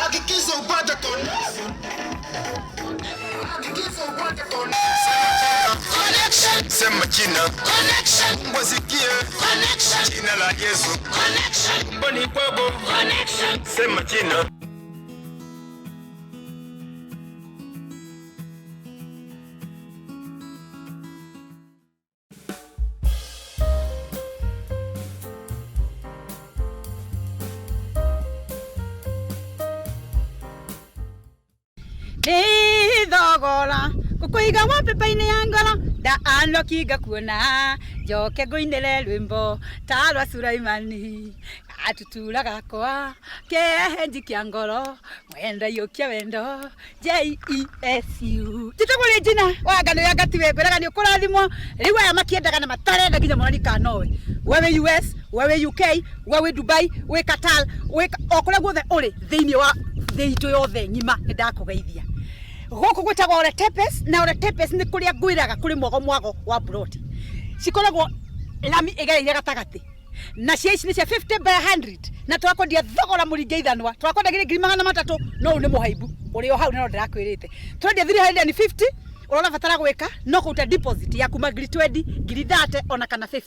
Hakikisha upate connection. Sema jina connection, wasikie connection, jina la Yesu connection, mboni kwako connection, sema jina. Thogora kukuiga wapepa-ini ya ngoro da anokiga kuona joke guinele rwimbo talwa Suraimani atutura gakwa kehenji kia ngoro mwenda yokia wendo JESU titagore jina wagano ya gatiwe kweraga ni ukurathimo riwa ya makiendaga na matarenda ginya mwana kanowe wewe US wewe UK wewe Dubai wewe Qatar wewe okora guothe uri thiini wa thiito yothe ngima ndakugeithia goko gwetagwo Oletepesi na Oletepesi ni kuria ngwiraga kuri mwago wa broti cikoragwo lami igereire gatagati na cia ici ni cia 50 by 100 na twakondia thogora muringe ithanwa twakondagira 300 no ni muhaibu uri o hau no ndirakwirite twendia 350 urona batara gwika no kuta deposit ya kuma 20 30 ona kana 50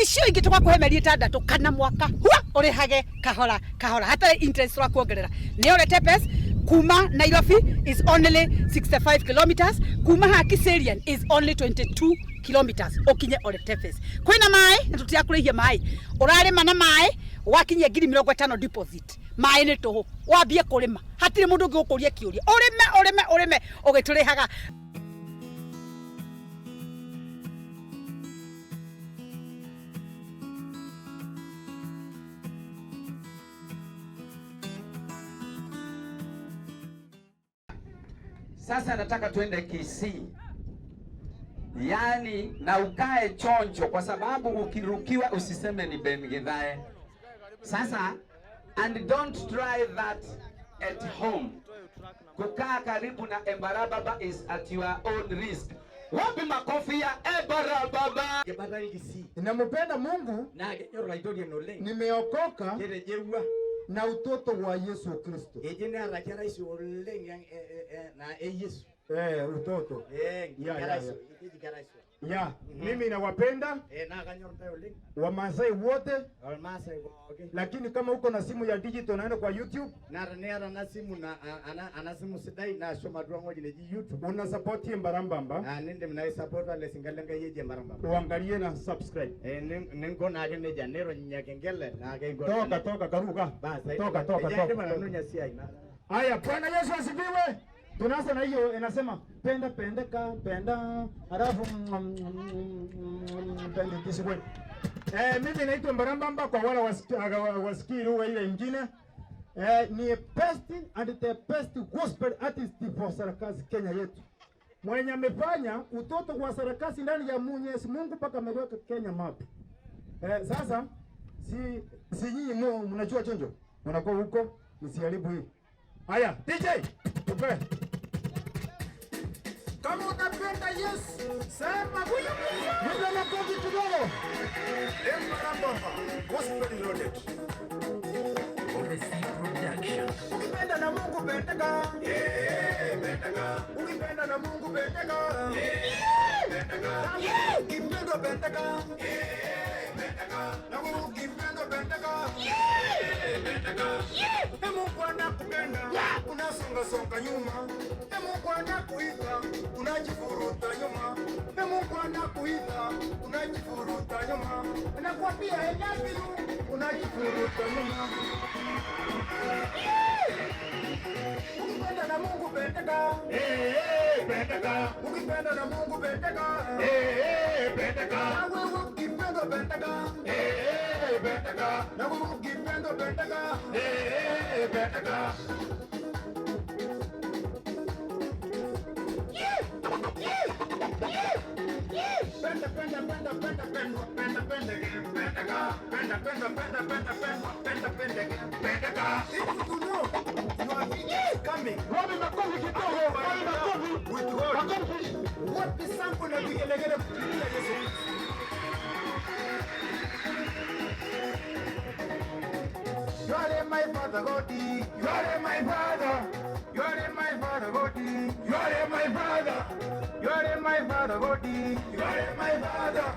icio ingi tukwakuhemeria 6 kana mwaka uri hage kahora hata interest wa kuongerera ni Oletepesi kuma Nairobi is only 65 kilometers kuma Kiserian is only 22 kilometers okinye Oletepesi kwina mai na tutiakurihia mai urarima na mai wakinyia 50 deposit mai ni toho wambie kurima hatire mundu ungukuria kiuria urime ugiturihaga. Sasa nataka tuende Kisii. Yaani na ukae chonjo kwa sababu ukirukiwa usiseme ni Ben Githae. Sasa and don't try that at home. Kukaa karibu na Embarambamba is at your own risk. Wapi makofi ya Embarambamba? Gebata Kisii. Ninamupenda Mungu na nyorra idoria noleng. Nimeokoka Kile jewa na utoto wa Yesu Kristo. Ejene arakera iso oleng na Yesu. Utoto. Ya, mimi nawapenda na kanyorra oleng. Wamasai wote. Wamasai okay. Lakini kama uko na simu ya digital naenda kwa YouTube. Nera na simu na ana simu sidai na shoma dwango jine YouTube. Una support Embarambamba. Nende mna support ale singalenga yeje Embarambamba. Uangalie na subscribe. Ningo na agene janero nyakengele na agengo. Toka karuka. Basi. Toka. Haya, Bwana Yesu asifiwe. Tunaanza na hiyo inasema penda halafu penda kisikwe. Mimi naitwa Embarambamba kwa wale wasikii lugha ile nyingine. Ni best and the best gospel artist for sarakasi Kenya yetu. Mwenye amefanya utoto wa sarakasi ndani ya Mwenyezi Mungu mpaka ameweka Kenya map. Sasa si nyinyi mnajua chonjo. Mnakuwa huko msiharibu hii. Haya, DJ, tupe. Kama unapenda Yesu, sema huyo. Ndio makofi kidogo. Embarambamba, gospel loaded. Production. Ukipenda na Mungu beteka. Beteka. Ukipenda na Mungu beteka. Beteka. Ukipenda beteka. Beteka. Na Mungu ukipenda beteka. Beteka. Mungu anakupenda. Unasonga nyuma. Mungu anakuita. Unajifuruta nyuma. Mungu anakuita. Unajifuruta nyuma. Anakuambia I love you. Unajifuruta nyuma. Ukipenda na Mungu beteka. Beteka. Ukipenda na Mungu beteka. Beteka. Na wewe ukipenda beteka. Beteka. Na wewe ukipenda beteka. Beteka. What is my father, God. You are my father. You are my father, God. You are my father. You are my father, God. You are my father.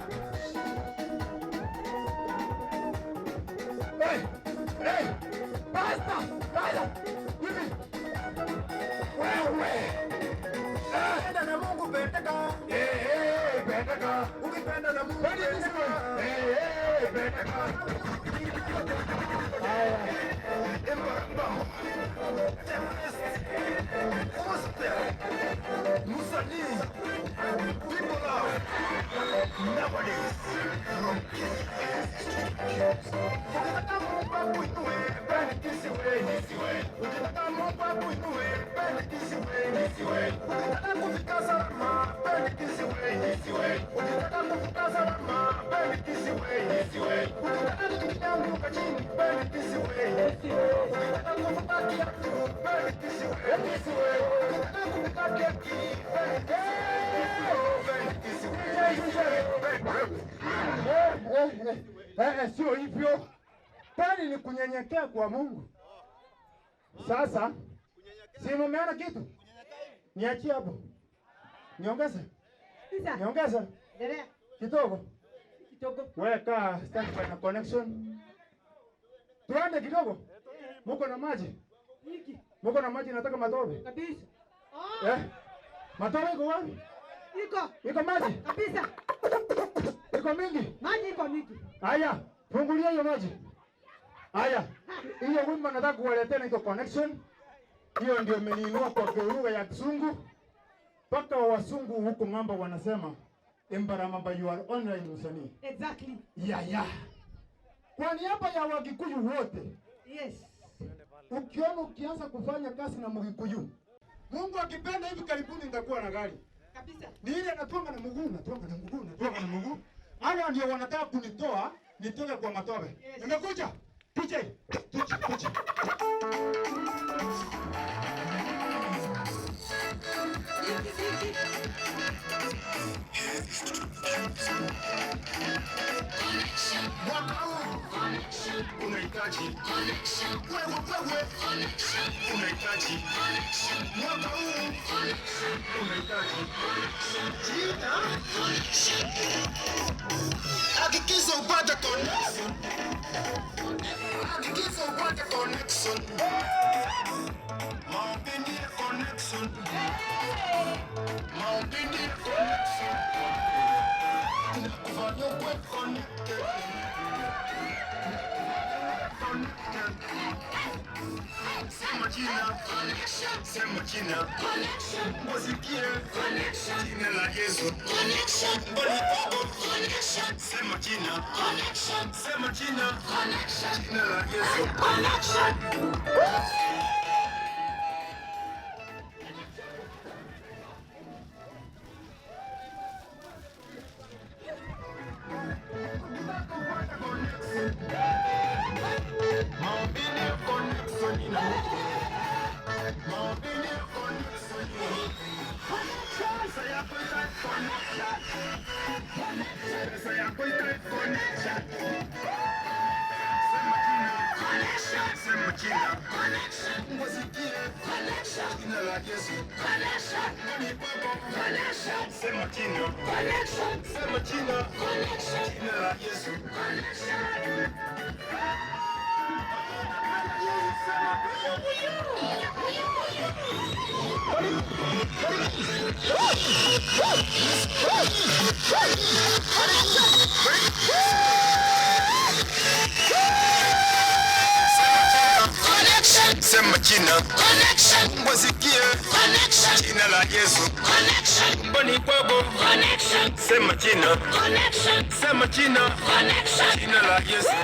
Hey, hey, Pastor, give me. Wewe. Penda na Mungu pendeka. Pendeka. Ukipenda na Mungu pendeka. Pendeka. Embarambamba. Musani. People are nowadays. Sio hivyo. Bali ni kunyenyekea kwa Mungu. Sasa si mumeona kitu? Niachie hapo. Niongeze? Niongeze? Kidogo. Weka standby na connection. Tuende kidogo. Muko na maji? Muko na maji, nataka matobe. Kabisa. Matobe iko wapi? Iko maji? Kabisa. Iko mingi? Maji iko mingi. Haya, fungulia hiyo maji. Haya, hiyo wimbo nataka kuwaletea na iko connection. Hiyo ndio imeniinua kwa lugha ya Kizungu. Paka wasungu huko ng'ambo wanasema Embarambamba you are online msanii. Exactly. Yeah. Kwa niaba ya Wakikuyu wote. Yes. Ukiona ukianza kufanya kazi na Mkikuyu, Mungu akipenda hivi karibuni nitakuwa na gari. Kabisa. Ni ile natwanga na mguu. Hawa ndio wanataka kunitoa nitoke kwa matobe. Yes. Nimekuja. Tuche. Mwaka huu unahitaji wewe unahitaji mwaka huu unahitaji hakikisha upate connection. Hakikisha upate connection. Maombi connection. Maombi connection. Inakufanya uwe connected. Sema jina, sema jina, wasikie jina la Yesu. Sema jina, sema jina, jina la Yesu. Sema jina, wasikie jina la Yesu. Mboni kwako, sema jina, sema jina, jina la Yesu.